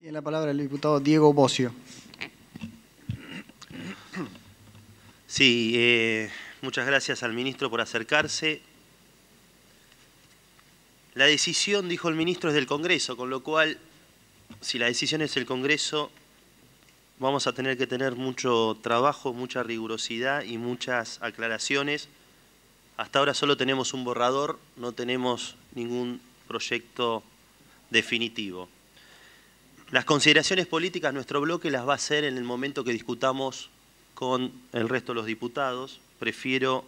Tiene la palabra el diputado Diego Bocio. Sí, muchas gracias al ministro por acercarse. La decisión, dijo el ministro, es del Congreso, con lo cual, si la decisión es del Congreso, vamos a tener que tener mucho trabajo, mucha rigurosidad y muchas aclaraciones. Hasta ahora solo tenemos un borrador, no tenemos ningún proyecto definitivo. Las consideraciones políticas nuestro bloque las va a hacer en el momento que discutamos con el resto de los diputados. Prefiero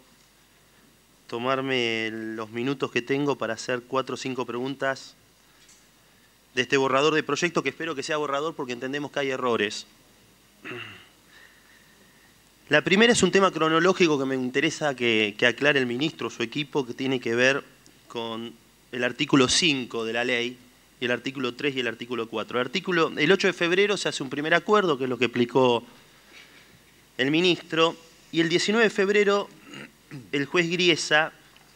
tomarme los minutos que tengo para hacer 4 o 5 preguntas de este borrador de proyecto, que espero que sea borrador porque entendemos que hay errores. La primera es un tema cronológico que me interesa que aclare el ministro o su equipo, que tiene que ver con el artículo 5 de la ley, y el artículo 3 y el artículo 4. El 8 de febrero se hace un primer acuerdo, que es lo que explicó el ministro, y el 19 de febrero el juez Griesa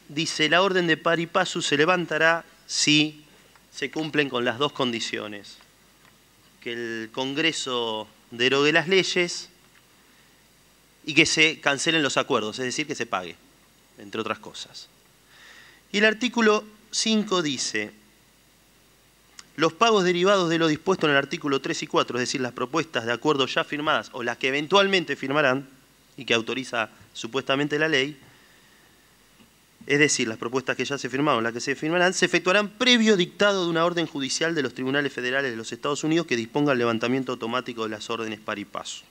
dice: la orden de pari passu se levantará si se cumplen con las dos condiciones: que el Congreso derogue las leyes y que se cancelen los acuerdos, es decir, que se pague, entre otras cosas. Y el artículo 5 dice: los pagos derivados de lo dispuesto en el artículo 3 y 4, es decir, las propuestas de acuerdo ya firmadas o las que eventualmente firmarán y que autoriza supuestamente la ley, es decir, las propuestas que ya se firmaron, las que se firmarán, se efectuarán previo dictado de una orden judicial de los tribunales federales de los Estados Unidos que disponga el levantamiento automático de las órdenes pari passu.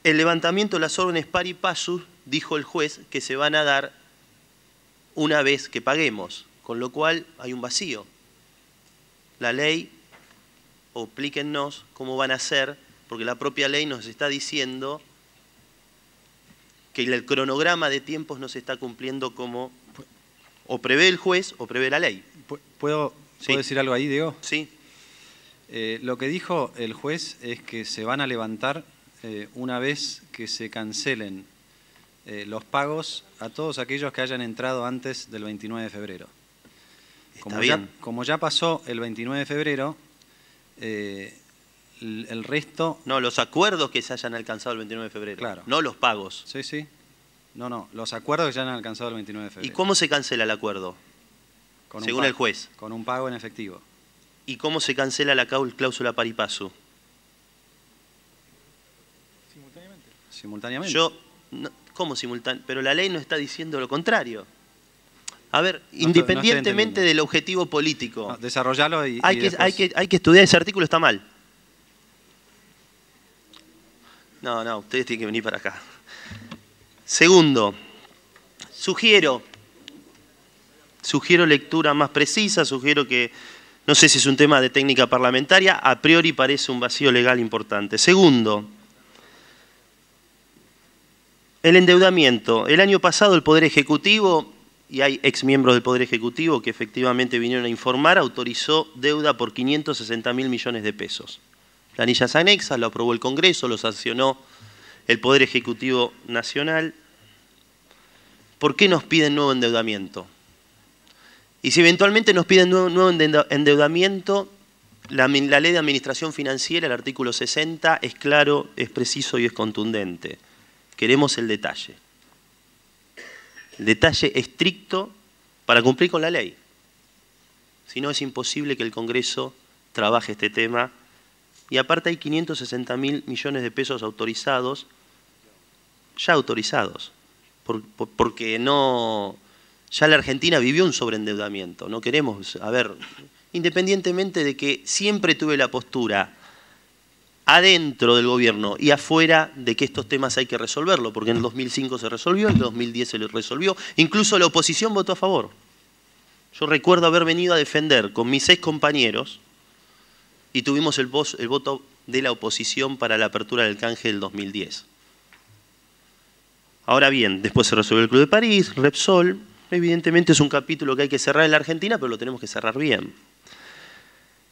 El levantamiento de las órdenes pari passu, dijo el juez, que se van a dar una vez que paguemos, con lo cual hay un vacío. La ley, o explíquennos cómo van a hacer, porque la propia ley nos está diciendo que el cronograma de tiempos no se está cumpliendo como o prevé el juez o prevé la ley. ¿Puedo decir algo ahí, Diego? Sí. Lo que dijo el juez es que se van a levantar una vez que se cancelen los pagos a todos aquellos que hayan entrado antes del 29 de febrero. Como ya pasó el 29 de febrero, el resto... No, los acuerdos que se hayan alcanzado el 29 de febrero, claro. No los pagos. Sí, sí. No, los acuerdos que ya han alcanzado el 29 de febrero. ¿Y cómo se cancela el acuerdo? Según el juez. Con un pago en efectivo. ¿Y cómo se cancela la cláusula pari passu? Simultáneamente. ¿Cómo simultáneamente? Pero la ley no está diciendo lo contrario. A ver, independientemente del objetivo político. No, desarrollalo y hay que estudiar ese artículo, está mal. No, ustedes tienen que venir para acá. Segundo, sugiero lectura más precisa, sugiero que, no sé si es un tema de técnica parlamentaria, a priori parece un vacío legal importante. Segundo, el endeudamiento. El año pasado el Poder Ejecutivo, y hay exmiembros del Poder Ejecutivo que efectivamente vinieron a informar, autorizó deuda por 560.000 millones de pesos. Planillas anexas, lo aprobó el Congreso, lo sancionó el Poder Ejecutivo Nacional. ¿Por qué nos piden nuevo endeudamiento? Y si eventualmente nos piden nuevo endeudamiento, la ley de administración financiera, el artículo 60, es claro, es preciso y es contundente. Queremos el detalle. El detalle estricto para cumplir con la ley. Si no, es imposible que el Congreso trabaje este tema. Y aparte hay 560.000 millones de pesos autorizados, ya autorizados, porque no, ya la Argentina vivió un sobreendeudamiento. No queremos, independientemente de que siempre tuve la postura adentro del gobierno y afuera de que estos temas hay que resolverlo, porque en el 2005 se resolvió, en el 2010 se resolvió, incluso la oposición votó a favor. Yo recuerdo haber venido a defender con mis 6 compañeros y tuvimos el voto de la oposición para la apertura del canje del 2010. Ahora bien, después se resolvió el Club de París, Repsol, evidentemente es un capítulo que hay que cerrar en la Argentina, pero lo tenemos que cerrar bien.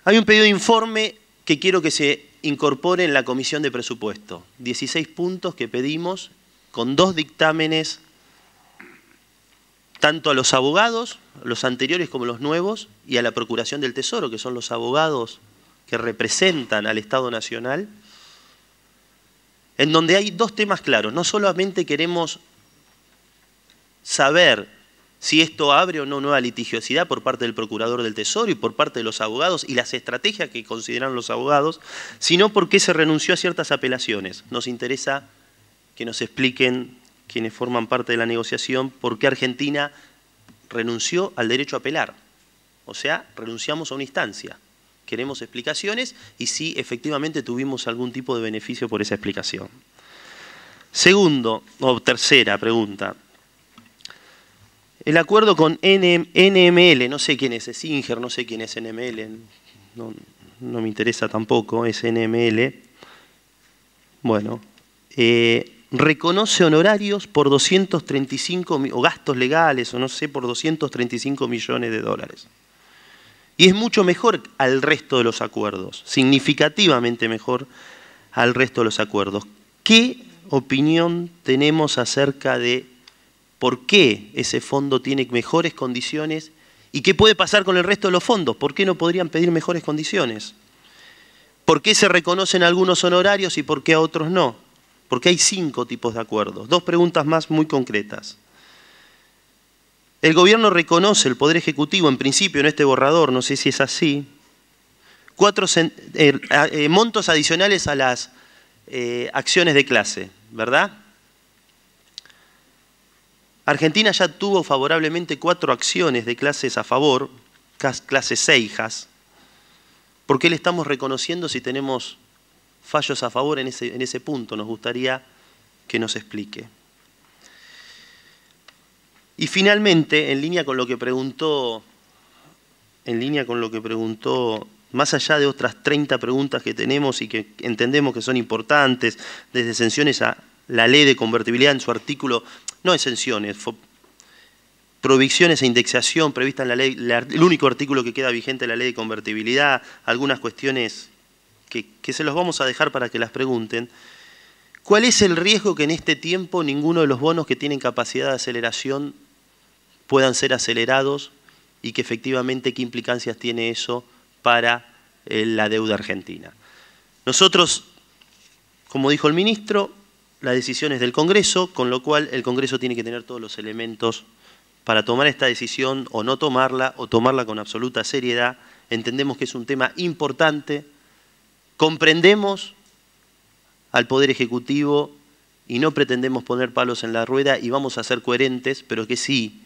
Hay un pedido de informe que quiero que se incorpore en la Comisión de Presupuesto. 16 puntos que pedimos con 2 dictámenes tanto a los abogados, los anteriores como los nuevos, y a la Procuración del Tesoro, que son los abogados que representan al Estado Nacional, en donde hay dos temas claros. No solamente queremos saber si esto abre o no nueva litigiosidad por parte del Procurador del Tesoro y por parte de los abogados y las estrategias que consideran los abogados, sino por qué se renunció a ciertas apelaciones. Nos interesa que nos expliquen quienes forman parte de la negociación por qué Argentina renunció al derecho a apelar. O sea, renunciamos a una instancia. Queremos explicaciones y si efectivamente tuvimos algún tipo de beneficio por esa explicación. Segundo, o tercera pregunta. El acuerdo con NML, no sé quién es Singer, no sé quién es NML, no me interesa tampoco, es NML. Bueno, reconoce honorarios por 235, o gastos legales, o no sé, por 235 millones de dólares. Y es mucho mejor al resto de los acuerdos, significativamente mejor al resto de los acuerdos. ¿Qué opinión tenemos acerca de por qué ese fondo tiene mejores condiciones y qué puede pasar con el resto de los fondos? ¿Por qué no podrían pedir mejores condiciones? ¿Por qué se reconocen algunos honorarios y por qué a otros no? Porque hay 5 tipos de acuerdos. 2 preguntas más muy concretas. El gobierno reconoce, el Poder Ejecutivo, en principio en este borrador, no sé si es así, montos adicionales a las acciones de clase, ¿verdad? Argentina ya tuvo favorablemente 4 acciones de clases a favor, clases seijas. ¿Por qué le estamos reconociendo si tenemos fallos a favor en ese punto? Nos gustaría que nos explique. Y finalmente, en línea con lo que preguntó, más allá de otras 30 preguntas que tenemos y que entendemos que son importantes, desde exenciones a la ley de convertibilidad en su artículo, no exenciones, prohibiciones e indexación prevista en la ley, el único artículo que queda vigente es la ley de convertibilidad, algunas cuestiones que se los vamos a dejar para que las pregunten. ¿Cuál es el riesgo que en este tiempo ninguno de los bonos que tienen capacidad de aceleración puedan ser acelerados y que efectivamente qué implicancias tiene eso para la deuda argentina? Nosotros, como dijo el ministro, la decisión es del Congreso, con lo cual el Congreso tiene que tener todos los elementos para tomar esta decisión o no tomarla, o tomarla con absoluta seriedad. Entendemos que es un tema importante, comprendemos al Poder Ejecutivo y no pretendemos poner palos en la rueda y vamos a ser coherentes, pero que sí,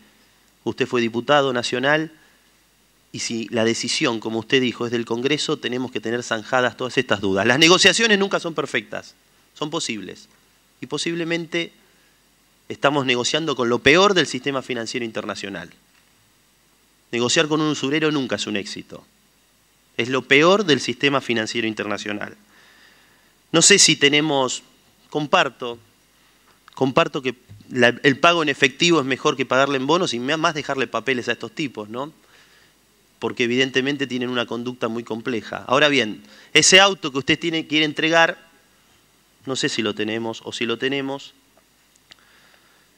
usted fue diputado nacional y si la decisión, como usted dijo, es del Congreso, tenemos que tener zanjadas todas estas dudas. Las negociaciones nunca son perfectas, son posibles. Y posiblemente estamos negociando con lo peor del sistema financiero internacional. Negociar con un usurero nunca es un éxito. Es lo peor del sistema financiero internacional. No sé si tenemos, comparto que el pago en efectivo es mejor que pagarle en bonos y más dejarle papeles a estos tipos, ¿no? Porque evidentemente tienen una conducta muy compleja. Ahora bien, ese auto que usted quiere entregar, no sé si lo tenemos o si lo tenemos,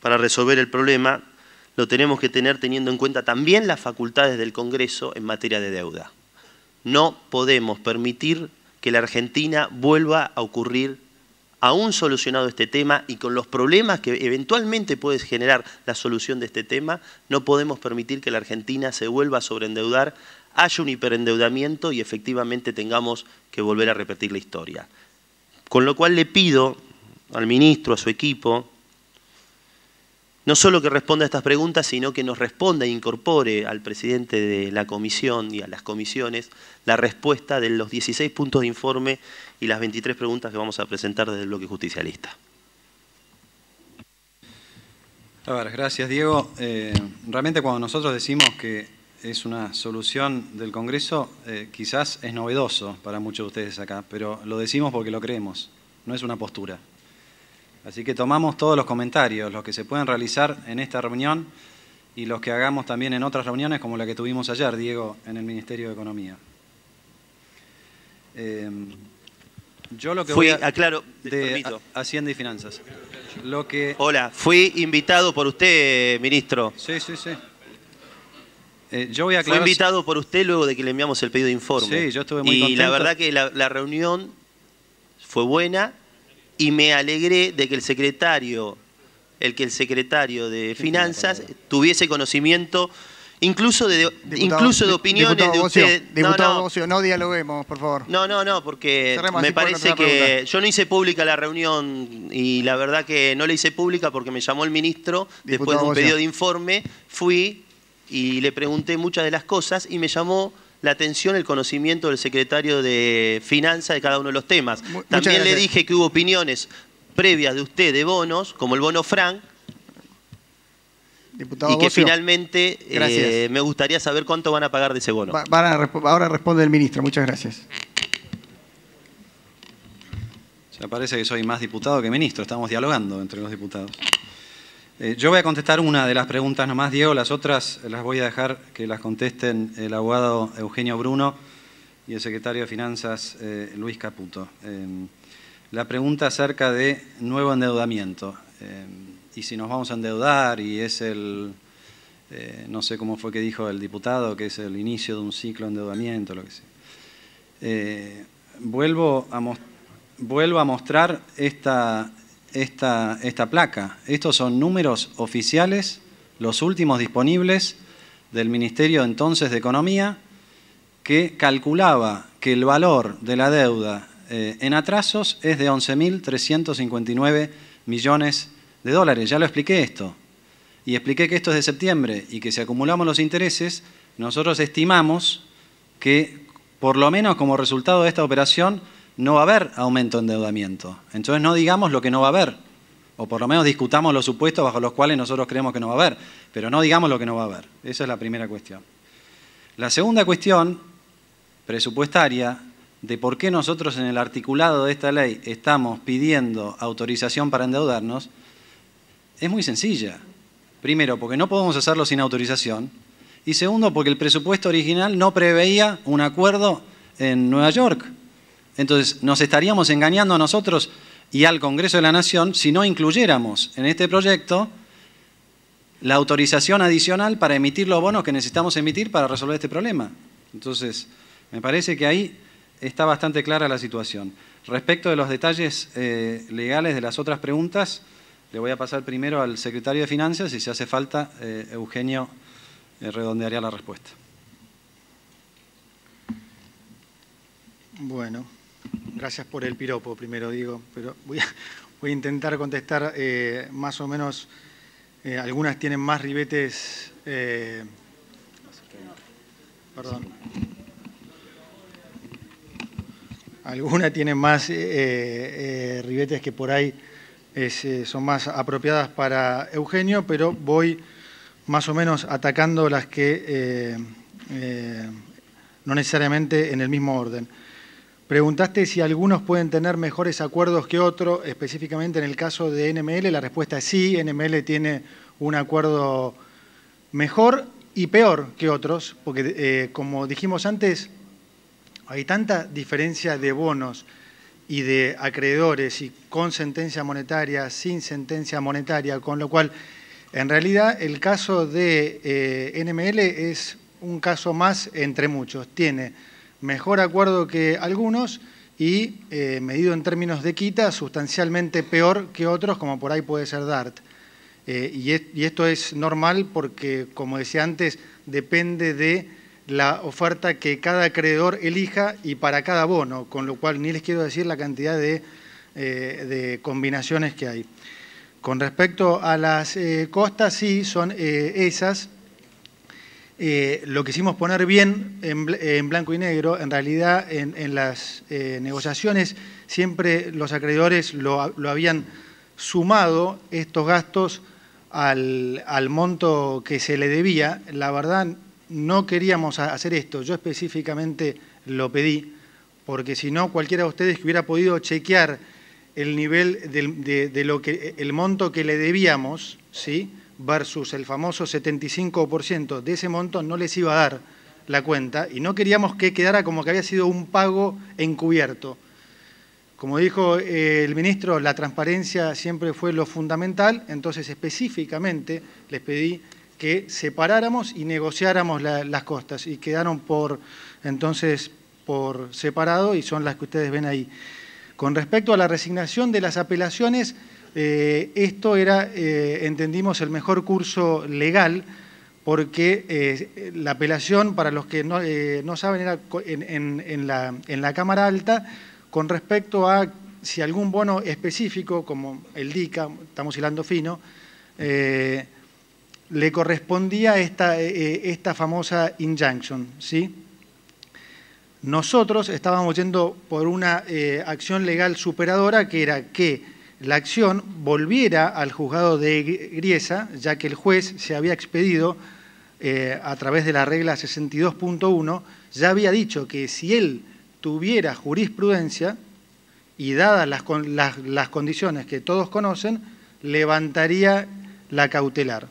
para resolver el problema, lo tenemos que tener teniendo en cuenta también las facultades del Congreso en materia de deuda. No podemos permitir que la Argentina vuelva a ocurrir, aún solucionado este tema y con los problemas que eventualmente puede generar la solución de este tema, no podemos permitir que la Argentina se vuelva a sobreendeudar, haya un hiperendeudamiento y efectivamente tengamos que volver a repetir la historia. Con lo cual le pido al ministro, a su equipo, no solo que responda a estas preguntas, sino que nos responda e incorpore al presidente de la comisión y a las comisiones la respuesta de los 16 puntos de informe y las 23 preguntas que vamos a presentar desde el bloque justicialista. A ver, gracias Diego. Realmente cuando nosotros decimos que es una solución del Congreso, quizás es novedoso para muchos de ustedes acá, pero lo decimos porque lo creemos, no es una postura. Así que tomamos todos los comentarios, los que se pueden realizar en esta reunión y los que hagamos también en otras reuniones como la que tuvimos ayer, Diego, en el Ministerio de Economía. Yo lo que Fui, voy a... aclaro, de permito. Hacienda y Finanzas. Lo que... Hola, fui invitado por usted, ministro. Sí, sí, sí. Yo voy a Fui aclarar... invitado por usted luego de que le enviamos el pedido de informe. Sí, yo estuve muy y contento. la verdad que la reunión fue buena y me alegré de que el secretario de Finanzas tuviese conocimiento incluso de opiniones diputado de Bocio, usted. Diputado Bocio, no dialoguemos, por favor. No, porque Cerremos me así por parece nuestra que pregunta. yo no hice pública la reunión y la verdad que no la hice pública porque me llamó el ministro después de un Bocio. pedido de informe, fui y le pregunté muchas de las cosas y me llamó la atención el conocimiento del secretario de Finanzas de cada uno de los temas. También le gracias. dije que hubo opiniones previas de usted de bonos, como el bono Frank, Diputado y que Bocio, finalmente gracias. me gustaría saber cuánto van a pagar de ese bono. Ahora responde el ministro. Muchas gracias. Me parece que soy más diputado que ministro, estamos dialogando entre los diputados. Yo voy a contestar una de las preguntas nomás, Diego, las otras las voy a dejar que las contesten el abogado Eugenio Bruno y el secretario de Finanzas Luis Caputo. La pregunta acerca de nuevo endeudamiento y si nos vamos a endeudar y es el, no sé cómo fue que dijo el diputado, que es el inicio de un ciclo de endeudamiento, lo que sea. Vuelvo a mostrar esta placa. Estos son números oficiales, los últimos disponibles del Ministerio entonces de Economía, que calculaba que el valor de la deuda en atrasos es de 11.359 millones de dólares. Ya lo expliqué esto. Y expliqué que esto es de septiembre y que si acumulamos los intereses, nosotros estimamos que por lo menos como resultado de esta operación no va a haber aumento de endeudamiento. Entonces no digamos lo que no va a haber, o por lo menos discutamos los supuestos bajo los cuales nosotros creemos que no va a haber, pero no digamos lo que no va a haber. Esa es la primera cuestión. La segunda cuestión, presupuestaria, de por qué nosotros en el articulado de esta ley estamos pidiendo autorización para endeudarnos, es muy sencilla. Primero, porque no podemos hacerlo sin autorización, y segundo, porque el presupuesto original no preveía un acuerdo en Nueva York. Entonces, nos estaríamos engañando a nosotros y al Congreso de la Nación si no incluyéramos en este proyecto la autorización adicional para emitir los bonos que necesitamos emitir para resolver este problema. Entonces, me parece que ahí está bastante clara la situación. Respecto de los detalles legales de las otras preguntas, le voy a pasar primero al secretario de Finanzas y si hace falta, Eugenio redondearía la respuesta. Bueno, gracias por el piropo, primero digo, pero voy a intentar contestar más o menos. Algunas tienen más ribetes. Perdón. Algunas tienen más ribetes que por ahí son más apropiadas para Eugenio, pero voy más o menos atacando las que no necesariamente en el mismo orden. Preguntaste si algunos pueden tener mejores acuerdos que otros, específicamente en el caso de NML. La respuesta es sí, NML tiene un acuerdo mejor y peor que otros, porque como dijimos antes, hay tanta diferencia de bonos y de acreedores y con sentencia monetaria, sin sentencia monetaria, con lo cual, en realidad, el caso de NML es un caso más entre muchos. Tiene mejor acuerdo que algunos y, medido en términos de quita, sustancialmente peor que otros, como por ahí puede ser DART. Y esto es normal porque, como decía antes, depende de la oferta que cada acreedor elija y para cada bono, con lo cual ni les quiero decir la cantidad de combinaciones que hay. Con respecto a las costas, sí, son esas. Lo quisimos poner bien en blanco y negro. En realidad, en las negociaciones, siempre los acreedores lo habían sumado estos gastos al monto que se le debía. La verdad, no queríamos hacer esto. Yo específicamente lo pedí, porque si no, cualquiera de ustedes que hubiera podido chequear el nivel de lo que el monto que le debíamos, ¿sí?, versus el famoso 75% de ese monto, no les iba a dar la cuenta y no queríamos que quedara como que había sido un pago encubierto. Como dijo el ministro, la transparencia siempre fue lo fundamental, entonces específicamente les pedí que separáramos y negociáramos las costas, y quedaron entonces por separado y son las que ustedes ven ahí. Con respecto a la resignación de las apelaciones, esto era, entendimos, el mejor curso legal, porque la apelación, para los que no saben, era en la Cámara Alta, con respecto a si algún bono específico, como el DICA, estamos hilando fino, le correspondía esta famosa injunction, ¿sí? Nosotros estábamos yendo por una acción legal superadora, que era que la acción volviera al juzgado de Griesa, ya que el juez se había expedido a través de la regla 62.1, ya había dicho que si él tuviera jurisprudencia y dadas las condiciones que todos conocen, levantaría la cautelar.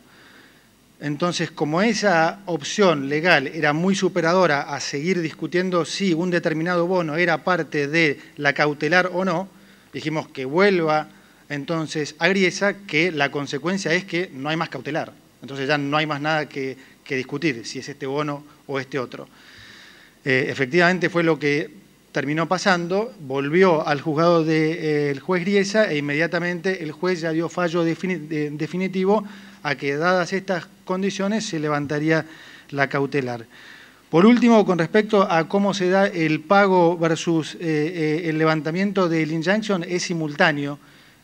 Entonces, como esa opción legal era muy superadora a seguir discutiendo si un determinado bono era parte de la cautelar o no, dijimos que vuelva entonces a Griesa, que la consecuencia es que no hay más cautelar. Entonces ya no hay más nada que discutir, si es este bono o este otro. Efectivamente fue lo que terminó pasando, volvió al juzgado del juez Griesa e inmediatamente el juez ya dio fallo definitivo a que, dadas estas condiciones, se levantaría la cautelar. Por último, con respecto a cómo se da el pago versus el levantamiento del injunction, es simultáneo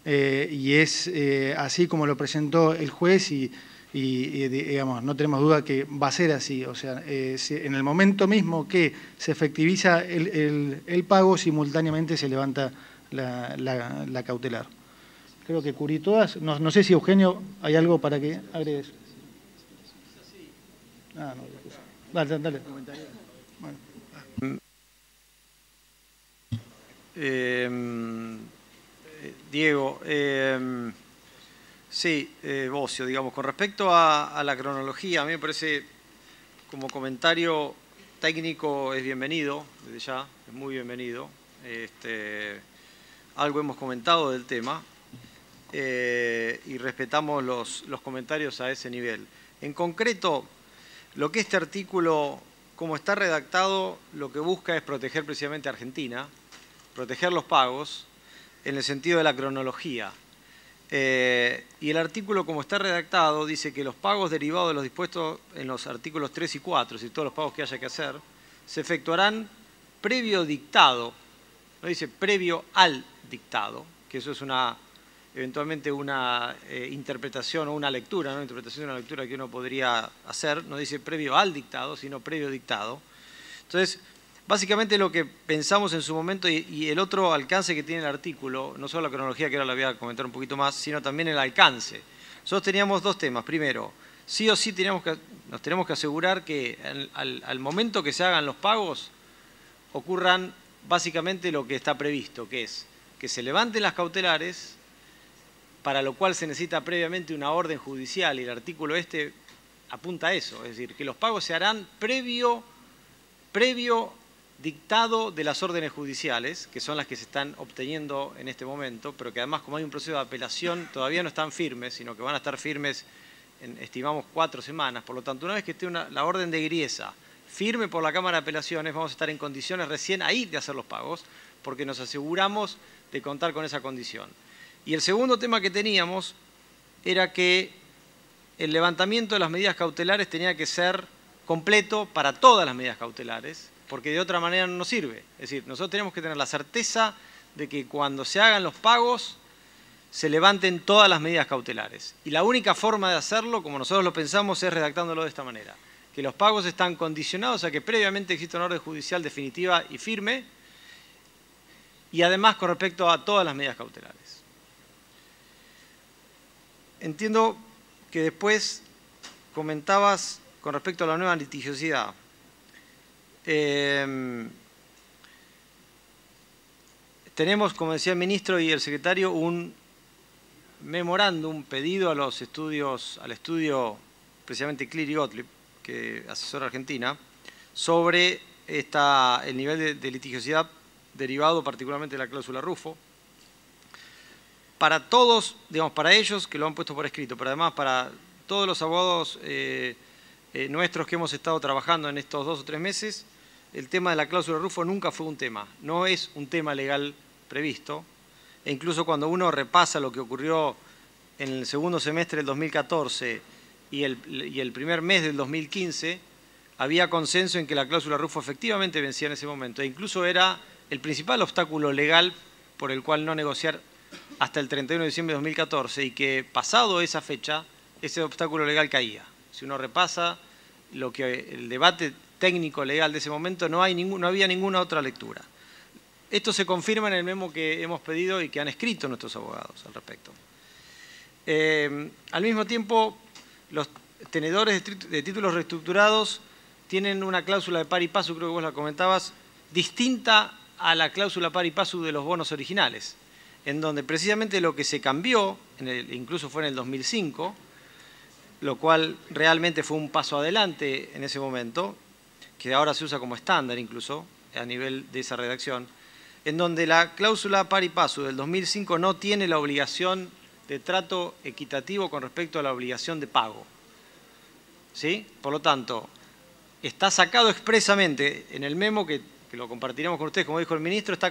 y es así como lo presentó el juez y digamos, no tenemos duda que va a ser así. O sea, en el momento mismo que se efectiviza el pago, simultáneamente se levanta la cautelar. Creo que cubrí todas. No sé si, Eugenio, hay algo para que agregues. Ah, no. Dale. Bueno. Diego, sí, Bocio, digamos, con respecto a la cronología, a mí me parece, como comentario técnico, es bienvenido, desde ya, es muy bienvenido. Algo hemos comentado del tema y respetamos los comentarios a ese nivel. En concreto, lo que este artículo, como está redactado, lo que busca es proteger precisamente a Argentina, proteger los pagos, en el sentido de la cronología. Y el artículo, como está redactado, dice que los pagos derivados de los dispuestos en los artículos 3 y 4, es decir, todos los pagos que haya que hacer, se efectuarán previo dictado, no dice previo al dictado, que eso es eventualmente una interpretación o una lectura, ¿no? Interpretación de una lectura que uno podría hacer, no dice previo al dictado, sino previo dictado. Entonces, básicamente lo que pensamos en su momento y el otro alcance que tiene el artículo, no solo la cronología, que ahora la voy a comentar un poquito más, sino también el alcance. Nosotros teníamos dos temas. Primero, sí o sí nos tenemos que asegurar que al momento que se hagan los pagos ocurran básicamente lo que está previsto, que es que se levanten las cautelares, para lo cual se necesita previamente una orden judicial, y el artículo apunta a eso, es decir, que los pagos se harán previo dictado de las órdenes judiciales, que son las que se están obteniendo en este momento, pero que además, como hay un proceso de apelación, todavía no están firmes, sino que van a estar firmes en, estimamos, 4 semanas. Por lo tanto, una vez que esté la orden de Griesa firme por la Cámara de Apelaciones, vamos a estar en condiciones recién ahí de hacer los pagos, porque nos aseguramos de contar con esa condición. Y el segundo tema que teníamos era que el levantamiento de las medidas cautelares tenía que ser completo para todas las medidas cautelares, porque de otra manera no nos sirve. Es decir, nosotros tenemos que tener la certeza de que cuando se hagan los pagos se levanten todas las medidas cautelares. Y la única forma de hacerlo, como nosotros lo pensamos, es redactándolo de esta manera. Que los pagos están condicionados a que previamente exista una orden judicial definitiva y firme, y además con respecto a todas las medidas cautelares. Entiendo que después comentabas con respecto a la nueva litigiosidad. Tenemos, como decía el ministro y el secretario, un memorándum pedido al estudio precisamente Cleary Gottlieb, que asesora Argentina, sobre el nivel de litigiosidad derivado particularmente de la cláusula Rufo. Para todos, digamos, para ellos que lo han puesto por escrito, pero además para todos los abogados nuestros que hemos estado trabajando en estos 2 o 3 meses, el tema de la cláusula Rufo nunca fue un tema, no es un tema legal previsto, e incluso cuando uno repasa lo que ocurrió en el segundo semestre del 2014 y el primer mes del 2015, había consenso en que la cláusula Rufo efectivamente vencía en ese momento, e incluso era el principal obstáculo legal por el cual no negociar hasta el 31 de diciembre de 2014, y que pasado esa fecha, ese obstáculo legal caía. Si uno repasa el debate técnico legal de ese momento, no había ninguna otra lectura. Esto se confirma en el memo que hemos pedido y que han escrito nuestros abogados al respecto. Al mismo tiempo, los tenedores de títulos reestructurados tienen una cláusula de pari passu, creo que vos la comentabas, distinta a la cláusula pari passu de los bonos originales, en donde precisamente lo que se cambió, incluso fue en el 2005, lo cual realmente fue un paso adelante en ese momento, que ahora se usa como estándar incluso a nivel de esa redacción, en donde la cláusula pari passu del 2005 no tiene la obligación de trato equitativo con respecto a la obligación de pago. ¿Sí? Por lo tanto, está sacado expresamente en el memo que lo compartiremos con ustedes, como dijo el ministro, están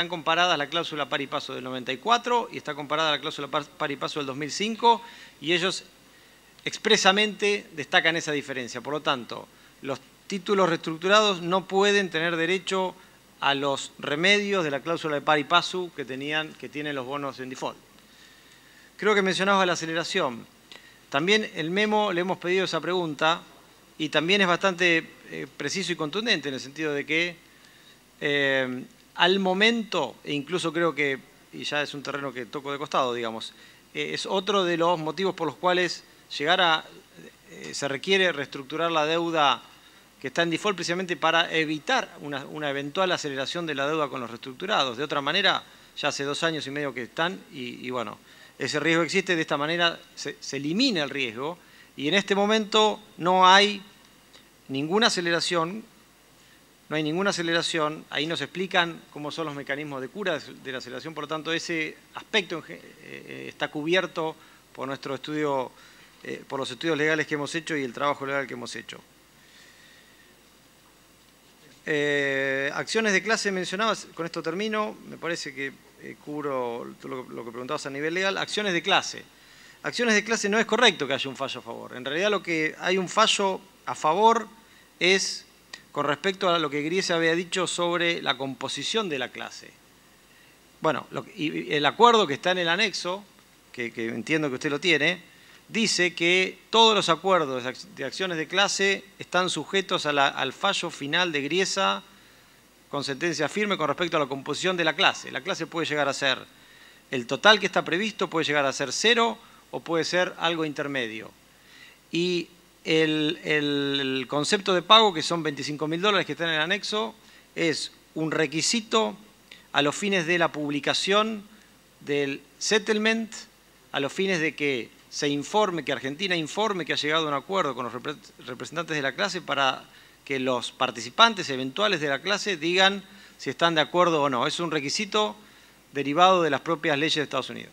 comparadas la cláusula pari passu del 94 y está comparada la cláusula pari passu del 2005, y ellos expresamente destacan esa diferencia. Por lo tanto, los títulos reestructurados no pueden tener derecho a los remedios de la cláusula de pari passu que tienen los bonos en default. Creo que mencionabas la aceleración. También el memo le hemos pedido esa pregunta y también es bastante preciso y contundente en el sentido de que al momento, e incluso creo que, y ya es un terreno que toco de costado, digamos, es otro de los motivos por los cuales se requiere reestructurar la deuda que está en default precisamente para evitar una eventual aceleración de la deuda con los reestructurados. De otra manera, ya hace 2 años y medio que están y bueno, ese riesgo existe, de esta manera se elimina el riesgo y en este momento no hay ninguna aceleración, ahí nos explican cómo son los mecanismos de cura de la aceleración, por lo tanto ese aspecto está cubierto por nuestro estudio, por los estudios legales que hemos hecho y el trabajo legal que hemos hecho. Acciones de clase mencionabas, con esto termino, me parece que cubro lo que preguntabas a nivel legal. Acciones de clase. Acciones de clase no es correcto que haya un fallo a favor. En realidad lo que hay un fallo a favor es con respecto a lo que Griese había dicho sobre la composición de la clase. Bueno, y el acuerdo que está en el anexo, que entiendo que usted lo tiene, dice que todos los acuerdos de acciones de clase están sujetos al fallo final de Griesa con sentencia firme con respecto a la composición de la clase. La clase puede llegar a ser el total que está previsto, puede llegar a ser 0 o puede ser algo intermedio. Y el concepto de pago, que son $25.000 que está en el anexo, es un requisito a los fines de la publicación del settlement, a los fines de que se informe, que Argentina informe que ha llegado a un acuerdo con los representantes de la clase para que los participantes eventuales de la clase digan si están de acuerdo o no. Es un requisito derivado de las propias leyes de Estados Unidos.